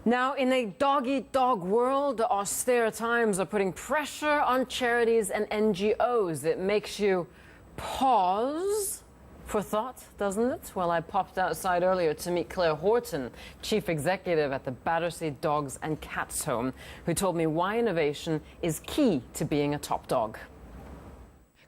Now, in a dog-eat-dog world, austere times are putting pressure on charities and NGOs. It makes you pause for thought, doesn't it? Well, I popped outside earlier to meet Claire Horton, Chief Executive at the Battersea Dogs and Cats Home, who told me why innovation is key to being a top dog.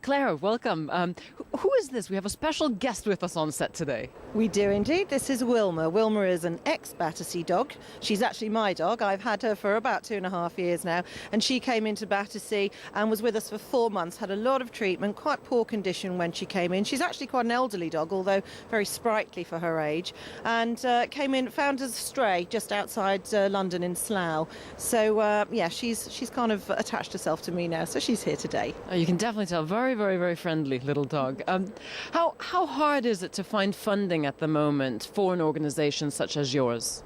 Claire, welcome. Who is this? We have a special guest with us on set today. We do indeed. This is Wilma. Wilma is an ex-Battersea dog. She's actually my dog. I've had her for about 2.5 years now. And she came into Battersea and was with us for 4 months, had a lot of treatment, quite poor condition when she came in. She's actually quite an elderly dog, although very sprightly for her age. And came in, found us stray just outside London in Slough. So, yeah, she's kind of attached herself to me now. So she's here today. You can definitely tell. Very friendly little dog. How hard is it to find funding at the moment for an organisation such as yours?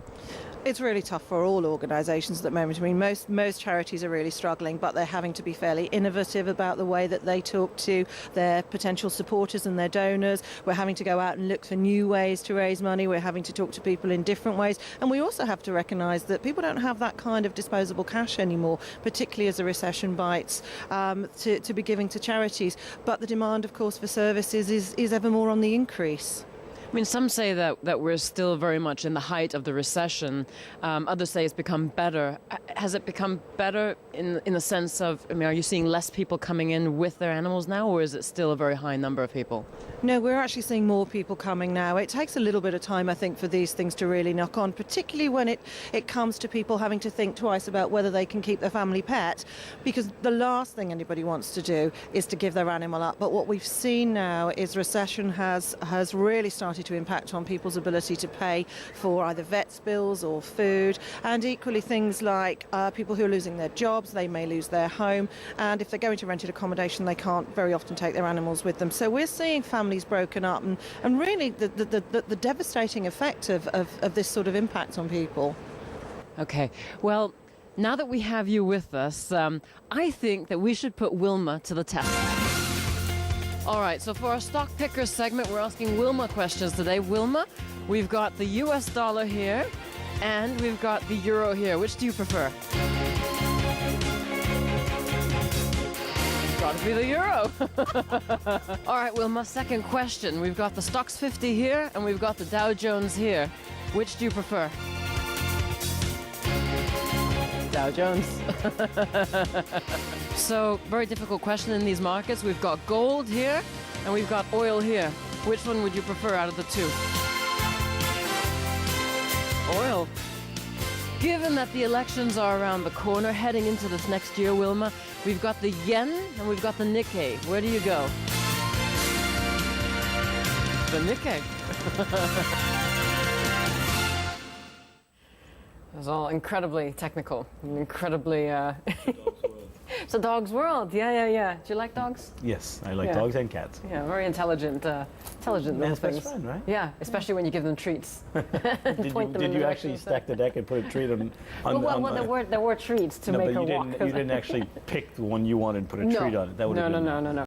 It's really tough for all organisations at the moment. I mean, most charities are really struggling, but they're having to be fairly innovative about the way that they talk to their potential supporters and their donors. We're having to go out and look for new ways to raise money. We're having to talk to people in different ways. And we also have to recognise that people don't have that kind of disposable cash anymore, particularly as the recession bites, to be giving to charities. But the demand, of course, for services is ever more on the increase. I mean, some say that we're still very much in the height of the recession. Others say it's become better. Has it become better in the sense of, I mean, are you seeing less people coming in with their animals now, or is it still a very high number of people? No, we're actually seeing more people coming now. It takes a little bit of time, I think, for these things to really knock on, particularly when it comes to people having to think twice about whether they can keep their family pet, because the last thing anybody wants to do is to give their animal up. But what we've seen now is recession has really started to impact on people's ability to pay for either vets bills or food, and equally things like people who are losing their jobs, they may lose their home, and if they're going to rented accommodation, they can't very often take their animals with them. So we're seeing families broken up and really the devastating effect of this sort of impact on people. Okay, well, now that we have you with us, I think that we should put Wilma to the test. All right, so for our stock picker segment, we're asking Wilma questions today. Wilma, we've got the US dollar here, and we've got the euro here. Which do you prefer? Got to be the euro. All right, Wilma, second question. We've got the Stocks 50 here, and we've got the Dow Jones here. Which do you prefer? Dow Jones. So, very difficult question in these markets. We've got gold here and we've got oil here. Which one would you prefer out of the two? Oil. Given that the elections are around the corner, heading into this next year, Wilma, we've got the yen and we've got the Nikkei. Where do you go? The Nikkei. It was all incredibly technical, incredibly... It's a dog's world. Yeah. Do you like dogs? Yes, I like dogs and cats. Yeah, very intelligent little Man's things. best friend, right? Yeah, especially when you give them treats. Did you actually stack the deck and put a treat on? There were treats to make her walk. You didn't actually pick the one you wanted and put a treat on it. That would have been No.